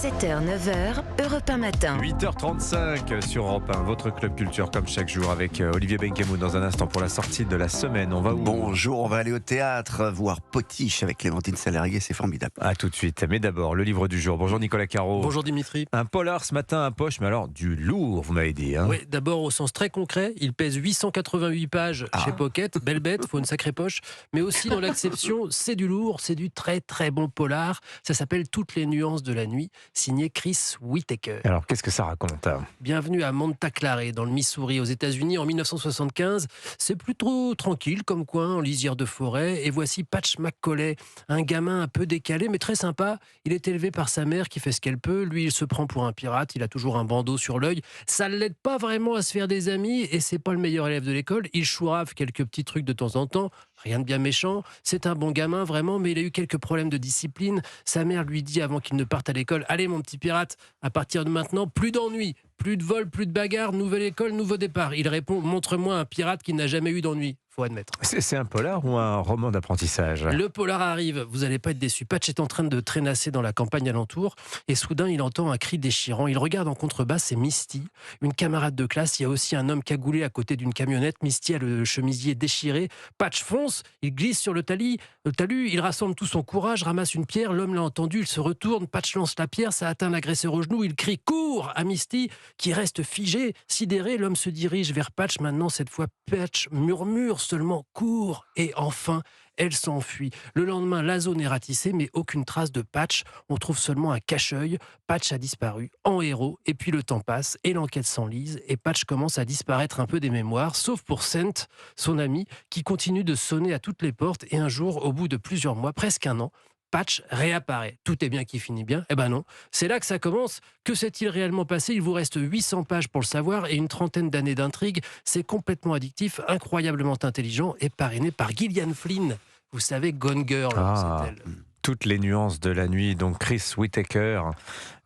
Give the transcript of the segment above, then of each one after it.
7h, 9h, Europe 1 matin. 8h35 sur Europe 1, votre club culture comme chaque jour avec Olivier Benkemoun dans un instant pour la sortie de la semaine. On va où? Bonjour, on va aller au théâtre, voir Potiche avec Clémentine Sélarié, c'est formidable. À tout de suite, mais d'abord le livre du jour. Bonjour Nicolas Caro. Bonjour Dimitri. Un polar ce matin à poche, mais alors du lourd, vous m'avez dit. Oui, d'abord au sens très concret, il pèse 888 pages chez Pocket, belle bête, faut une sacrée poche, mais aussi dans l'acception, c'est du lourd, c'est du très très bon polar. Ça s'appelle Toutes les nuances de la nuit, signé Chris Whittaker. Alors qu'est-ce que ça raconte? Bienvenue à Monta Clara, dans le Missouri, aux États-Unis, en 1975. C'est plutôt tranquille comme coin, en lisière de forêt. Et voici Patch McCauley, un gamin un peu décalé, mais très sympa. Il est élevé par sa mère qui fait ce qu'elle peut. Lui, il se prend pour un pirate. Il a toujours un bandeau sur l'œil. Ça ne l'aide pas vraiment à se faire des amis. Et c'est pas le meilleur élève de l'école. Il chourave quelques petits trucs de temps en temps. Rien de bien méchant. C'est un bon gamin, vraiment, mais il a eu quelques problèmes de discipline. Sa mère lui dit, avant qu'il ne parte à l'école, « Allez, mon petit pirate, à partir de maintenant, plus d'ennui, plus de vol, plus de bagarre, nouvelle école, nouveau départ. » Il répond, « Montre-moi un pirate qui n'a jamais eu d'ennui. » Faut admettre. C'est un polar ou un roman d'apprentissage? Le polar arrive, vous n'allez pas être déçu. Patch est en train de traînasser dans la campagne alentour et soudain il entend un cri déchirant. Il regarde en contrebas, c'est Misty, une camarade de classe. Il y a aussi un homme cagoulé à côté d'une camionnette. Misty a le chemisier déchiré. Patch fonce, il glisse sur le talus, il rassemble tout son courage, ramasse une pierre. L'homme l'a entendu, il se retourne. Patch lance la pierre, ça atteint l'agresseur au genou. Il crie « Cours !» à Misty qui reste figé, sidéré. L'homme se dirige vers Patch. Maintenant, cette fois, Patch murmure seulement « Cours !» et enfin, elle s'enfuit. Le lendemain, la zone est ratissée, mais aucune trace de Patch. On trouve seulement un cache-œil. Patch a disparu en héros, et puis le temps passe, et l'enquête s'enlise, et Patch commence à disparaître un peu des mémoires, sauf pour Scent, son ami, qui continue de sonner à toutes les portes, et un jour, au bout de plusieurs mois, presque un an, Patch réapparaît. Tout est bien qui finit bien. Eh ben non. C'est là que ça commence. Que s'est-il réellement passé? Il vous reste 800 pages pour le savoir et une trentaine d'années d'intrigue. C'est complètement addictif, incroyablement intelligent et parrainé par Gillian Flynn. Vous savez, Gone Girl, c'est elle. Toutes les nuances de la nuit, donc Chris Whittaker.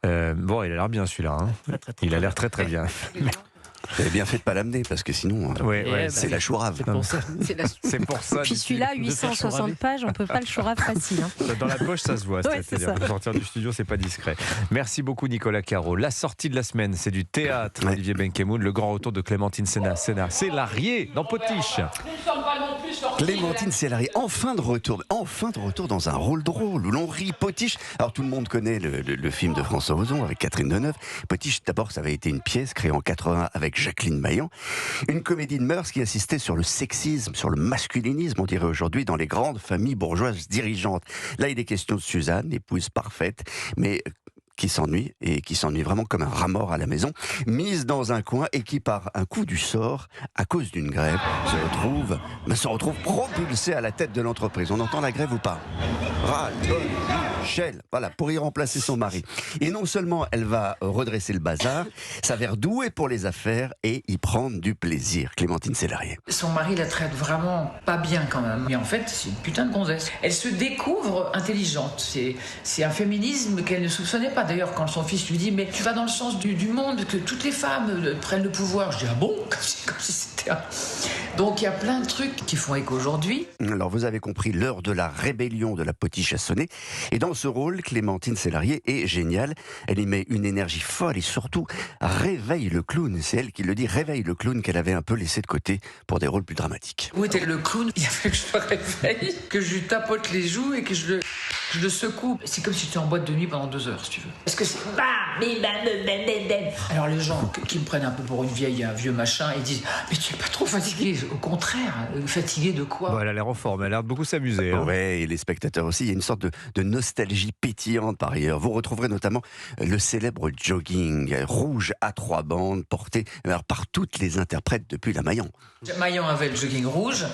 Bon, il a l'air bien celui-là. Il a l'air très très bien. Vous avez bien fait de pas l'amener parce que sinon, c'est la chourave. C'est pour ça. C'est pour ça. Puis celui-là, 860 pages, on peut pas le chourave facile. Dans la poche, ça se voit. Ouais, C'est-à-dire que sortir du studio, c'est pas discret. Merci beaucoup, Nicolas Caro. La sortie de la semaine, c'est du théâtre. Olivier Benkemoun, le grand retour de Clémentine Sélarié dans Potiche. Clémentine Sélarié, enfin de retour dans un rôle drôle où l'on rit. Potiche. Alors tout le monde connaît le film de François Ozon avec Catherine Deneuve. Potiche, d'abord, ça avait été une pièce créée en 80 avec Jacqueline Maillan, une comédie de mœurs qui insistait sur le sexisme, sur le masculinisme, on dirait aujourd'hui, dans les grandes familles bourgeoises dirigeantes. Là, il est question de Suzanne, épouse parfaite, mais qui s'ennuie, et qui s'ennuie vraiment comme un rat mort à la maison, mise dans un coin et qui, par un coup du sort, à cause d'une grève, se retrouve propulsée à la tête de l'entreprise. On entend la grève ou pas? Shell, voilà, pour y remplacer son mari. Et non seulement elle va redresser le bazar, s'avère douée pour les affaires et y prendre du plaisir. Clémentine Sélarié. Son mari la traite vraiment pas bien quand même. Mais en fait, c'est une putain de gonzesse. Elle se découvre intelligente. C'est un féminisme qu'elle ne soupçonnait pas. D'ailleurs, quand son fils lui dit « Mais tu vas dans le sens du monde, que toutes les femmes prennent le pouvoir », je dis « Ah bon ?» Comme si c'était un... Donc il y a plein de trucs qui font écho aujourd'hui. Alors vous avez compris, l'heure de la rébellion de la Potiche a sonné. Et dans ce rôle, Clémentine Sélarié est géniale. Elle y met une énergie folle et surtout réveille le clown. C'est elle qui le dit, réveille le clown qu'elle avait un peu laissé de côté pour des rôles plus dramatiques. Où était le clown? Il a fallu que je le réveille, que je lui tapote les joues et que je le secoue. C'est comme si tu étais en boîte de nuit pendant 2 heures, si tu veux. Parce que c'est... Alors les gens qui me prennent un peu pour une vieille, un vieux machin, ils disent « Mais tu es pas trop fatigué ?» Au contraire, fatigué de quoi? Bon, elle a l'air en forme, elle a l'air de beaucoup s'amuser. Ouais, et les spectateurs aussi. Il y a une sorte de nostalgie pétillante par ailleurs. Vous retrouverez notamment le célèbre jogging rouge à 3 bandes porté par toutes les interprètes depuis la Maillan. Maillan avait le jogging rouge,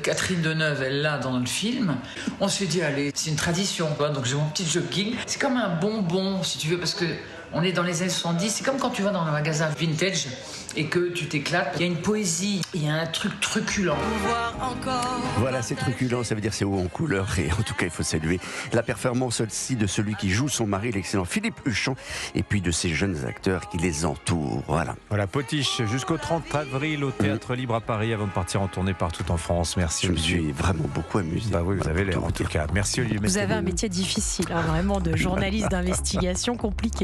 Catherine Deneuve, elle l'a dans le film. On s'est dit, allez, c'est une tradition, quoi. Donc j'ai mon petit jogging. C'est comme un bonbon, si tu veux, parce que On est dans les années 70, c'est comme quand tu vas dans un magasin vintage et que tu t'éclates. Il y a une poésie, il y a un truc truculent. Voilà, c'est truculent, ça veut dire c'est haut en couleur. Et en tout cas, il faut saluer la performance aussi de celui qui joue son mari, l'excellent Philippe Huchon, et puis de ces jeunes acteurs qui les entourent. Voilà, Potiche, jusqu'au 30 avril au Théâtre Libre à Paris, avant de partir en tournée partout en France. Merci, Je me Olivier. suis vraiment beaucoup amusé. Bah oui, vous avez l'air en tout cas. Merci, Olivier. Vous avez un métier difficile, vraiment de journaliste d'investigation compliqué.